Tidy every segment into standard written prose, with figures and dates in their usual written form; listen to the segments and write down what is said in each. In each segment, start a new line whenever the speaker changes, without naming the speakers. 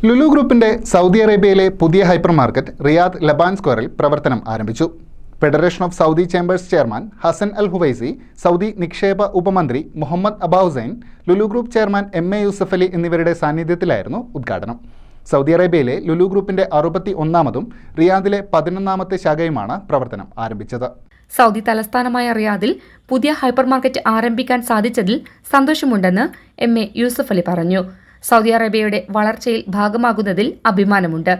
ലുലു ഗ്രൂപ്പിന്റെ സൗദി അറേബ്യയിലെ പുതിയ ഹൈപ്പർ മാർക്കറ്റ് റിയാദ് ലബാൻ സ്ക്വയറിൽ പ്രവർത്തനം ആരംഭിച്ചു. Federation of Saudi chambers chairman Hasan al Huwaisi, Saudi നിക്ഷേപ ഉപമന്ത്രി Muhammad Abahussain, Lulu group chairman MA. Yusuff Ali എന്നിവരുടെ സാന്നിധ്യത്തിലായിരുന്നു ഉദ്ഘാടനം. സൗദി അറേബ്യയിലെ ലുലു ഗ്രൂപ്പിന്റെ 61ാമതും റിയാദിലെ 11ാമത്തെ ശാഖയുമാണ് പ്രവർത്തനം ആരംഭിച്ചത്.
സൗദി തലസ്ഥാനമായ റിയാദിൽ പുതിയ ഹൈപ്പർ മാർക്കറ്റ് ആരംഭിക്കാൻ സാധിച്ചതിൽ സന്തോഷമുണ്ടെന്ന് എം.എ. യൂസഫ് അലി പറഞ്ഞു. സൗദി അറേബ്യയുടെ വളർച്ചയിൽ ഭാഗമാകുന്നതിൽ അഭിമാനമുണ്ട്.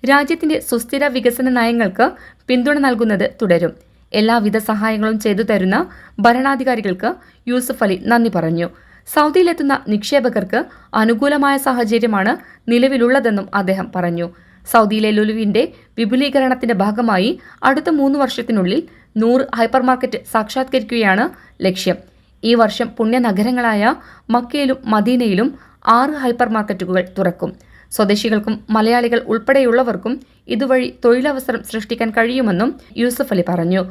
രാജ്യത്തിന്റെ സുസ്ഥിര വികസന നയങ്ങൾക്ക് പിന്തുണ നൽകുന്നത് തുടരും. എല്ലാവിധ സഹായങ്ങളും ചെയ്തു തരുന്ന ഭരണാധികാരികൾക്ക് യൂസഫ് അലി നന്ദി പറഞ്ഞു. സൗദിയിലെത്തുന്ന നിക്ഷേപകർക്ക് അനുകൂലമായ സാഹചര്യമാണ് നിലവിലുള്ളതെന്നും അദ്ദേഹം പറഞ്ഞു. സൗദിയിലെ ലുലുവിന്റെ വിപുലീകരണത്തിന്റെ ഭാഗമായി അടുത്ത 3 വർഷത്തിനുള്ളിൽ 100 ഹൈപ്പർ മാർക്കറ്റ് സാക്ഷാത്കരിക്കുകയാണ് ലക്ഷ്യം. ഈ വർഷം പുണ്യനഗരങ്ങളായ മക്കയിലും മദീനയിലും 6 ഹൈപ്പർ മാർക്കറ്റുകൾ തുറക്കും. സ്വദേശികൾക്കും മലയാളികൾ ഉൾപ്പെടെയുള്ളവർക്കും ഇതുവഴി തൊഴിലവസരം സൃഷ്ടിക്കാൻ കഴിയുമെന്നും യൂസഫ് അലി പറഞ്ഞു.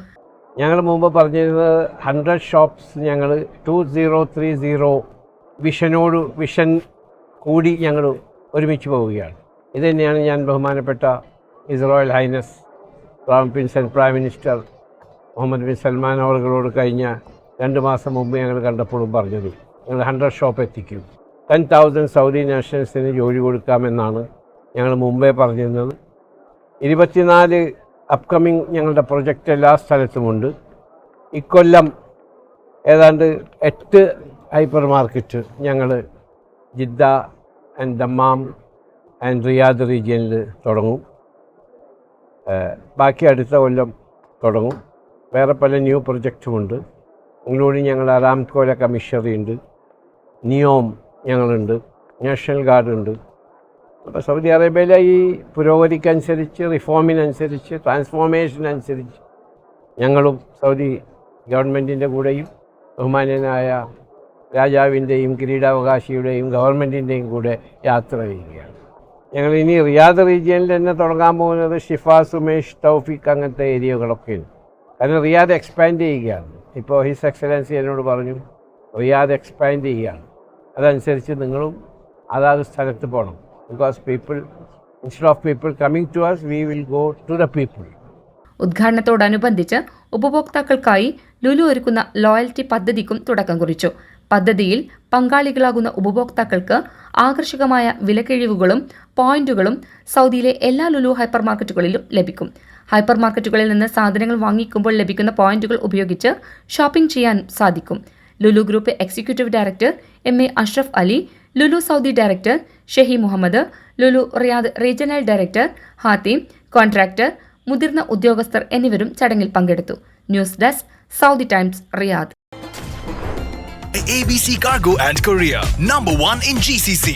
ഞങ്ങൾ മുമ്പ് പറഞ്ഞിരുന്നത് 100 ഷോപ്സ് ഞങ്ങൾ 2030 വിഷൻ കൂടി ഞങ്ങൾ ഒരുമിച്ച് പോവുകയാണ്. ഇത് തന്നെയാണ് ഞാൻ ബഹുമാനപ്പെട്ട his royal highness crown prince and prime minister Muhammad bin Salman അവர்களോട് കഴിഞ്ഞ 2 മാസം മുമ്പ് ഞങ്ങൾ കണ്ടപ്പോഴും പറഞ്ഞത്. ഞങ്ങൾ 100 ഷോപ്പ് എത്തിക്കും, 10,000 സൗദി നാഷണൽസിന് ജോലി കൊടുക്കാമെന്നാണ് ഞങ്ങൾ മുമ്പേ പറഞ്ഞിരുന്നത്. 24 അപ്കമിങ് ഞങ്ങളുടെ പ്രൊജക്റ്റ് എല്ലാ സ്ഥലത്തുമുണ്ട്. ഇക്കൊല്ലം ഏതാണ്ട് 8 ഹൈപ്പർ മാർക്കറ്റ് ഞങ്ങൾ Jeddah and Dammam and Riyadh റീജിയനിൽ തുടങ്ങും. ബാക്കി അടുത്ത കൊല്ലം തുടങ്ങും. വേറെ പല ന്യൂ പ്രൊജക്റ്റുമുണ്ട്. ഇൻക്ലൂഡിങ് ഞങ്ങൾ അറാംകോയിലെ കമ്മീഷണറി ഉണ്ട്, നിയോം ഞങ്ങളുണ്ട്, നാഷണൽ ഗാർഡ് ഉണ്ട്. അപ്പോൾ സൗദി അറേബ്യയിലെ ഈ പുരോഗതിക്കനുസരിച്ച്, റിഫോമിനനുസരിച്ച്, ട്രാൻസ്ഫോർമേഷനനുസരിച്ച് ഞങ്ങളും സൗദി ഗവൺമെൻറ്റിൻ്റെ കൂടെയും ബഹുമാന്യനായ രാജാവിൻ്റെയും കിരീടാവകാശിയുടെയും ഗവൺമെൻറ്റിൻ്റെയും കൂടെ യാത്ര ചെയ്യുകയാണ്. ഞങ്ങൾ ഇനി റിയാദ് റീജിയനിൽ തന്നെ തുടങ്ങാൻ പോകുന്നത് ഷിഫ, സുമേഷ്, തൗഫീഖ് അങ്ങനത്തെ ഏരിയകളൊക്കെയാണ്. കാരണം റിയാദ് എക്സ്പാൻഡ് ചെയ്യുകയാണ്. ഇപ്പോൾ ഹിസ് എക്സലൻസി എന്നോട് പറഞ്ഞു റിയാദ് എക്സ്പാൻഡ് ചെയ്യുകയാണ്. അതനുസരിച്ച് നിങ്ങളും അതാത് സ്ഥലത്ത് പോകണം. Because instead of people coming to us, we will go to the people.
ഉദ്ഘാടനത്തോടനുബന്ധിച്ച് ഉപഭോക്താക്കൾക്കായി ലുലു ഒരുക്കുന്ന ലോയൽറ്റി പദ്ധതിക്കും തുടക്കം കുറിച്ചു. പദ്ധതിയിൽ പങ്കാളികളാകുന്ന ഉപഭോക്താക്കൾക്ക് ആകർഷകമായ വിലക്കിഴിവുകളും പോയിന്റുകളും സൗദിയിലെ എല്ലാ ലുലു ഹൈപ്പർ മാർക്കറ്റുകളിലും ലഭിക്കും. ഹൈപ്പർ മാർക്കറ്റുകളിൽ നിന്ന് സാധനങ്ങൾ വാങ്ങിക്കുമ്പോൾ ലഭിക്കുന്ന പോയിന്റുകൾ ഉപയോഗിച്ച് ഷോപ്പിംഗ് ചെയ്യാൻ സാധിക്കും. Lulu group executive director MA. Ashraf Ali, Lulu Saudi director Shehi Muhammad, Lulu Riyadh regional director Hatim, contractor, മുതിർന്ന ഉദ്യോഗസ്ഥർ എന്നിവരും ചടങ്ങിൽ പങ്കെടുത്തു. News desk, Saudi Times, Riyadh.
ABC Cargo and Courier, #1 in GCC.